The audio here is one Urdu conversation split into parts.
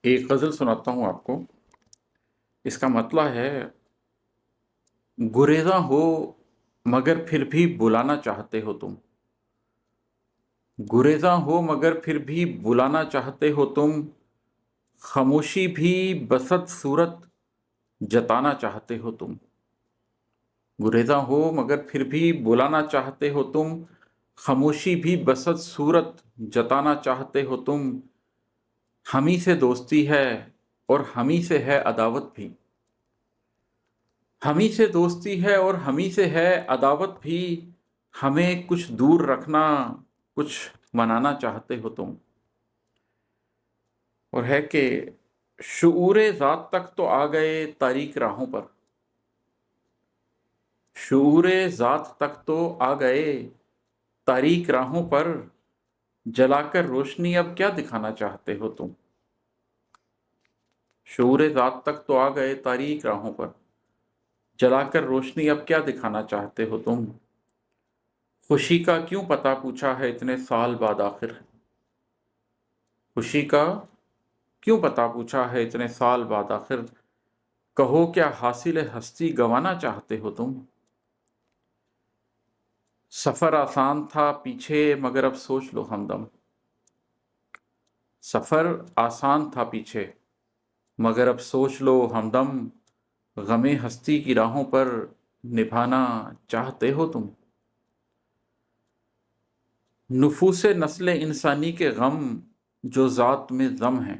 ایک غزل سناتا ہوں آپ کو۔ اس کا مطلب ہے، گریزاں ہو مگر پھر بھی بلانا چاہتے ہو تم، گریزاں ہو مگر پھر بھی بلانا چاہتے ہو تم، خاموشی بھی بسط صورت جتانا چاہتے ہو تم، گریزاں ہو مگر پھر بھی بلانا چاہتے ہو تم، خاموشی بھی بسط صورت جتانا چاہتے ہو تم، ہمیں سے دوستی ہے اور ہمیں سے ہے عداوت بھی، ہمیں سے دوستی ہے اور ہمیں سے ہے عداوت بھی، ہمیں کچھ دور رکھنا کچھ منانا چاہتے ہو تم۔ اور ہے کہ شعور ذات تک تو آ گئے تاریک راہوں پر، شعور ذات تک تو آ گئے تاریک راہوں پر، جلا کر روشنی اب کیا دکھانا چاہتے ہو تم، شعور ذات تک تو آ گئے تاریک راہوں پر، جلا کر روشنی اب کیا دکھانا چاہتے ہو تم، خوشی کا کیوں پتہ پوچھا ہے اتنے سال بعد آخر، خوشی کا کیوں پتہ پوچھا ہے اتنے سال بعد آخر، کہو کیا حاصل ہستی گنوانا چاہتے ہو تم، سفر آسان تھا پیچھے مگر اب سوچ لو ہمدم، سفر آسان تھا پیچھے مگر اب سوچ لو ہمدم، غم ہستی کی راہوں پر نبھانا چاہتے ہو تم، نفوس نسل انسانی کے غم جو ذات میں ضم ہیں،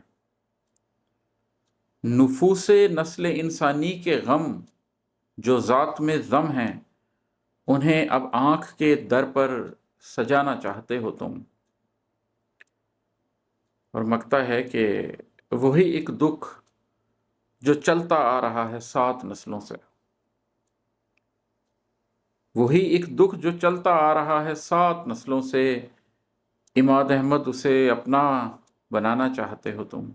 نفوس نسل انسانی کے غم جو ذات میں ضم ہیں، انہیں اب آنکھ کے در پر سجانا چاہتے ہو تم۔ اور مکتا ہے کہ وہی ایک دکھ جو چلتا آ رہا ہے 7 نسلوں سے، وہی ایک دکھ جو چلتا آ رہا ہے 7 نسلوں سے، عماد احمد اسے اپنا بنانا چاہتے ہو تم۔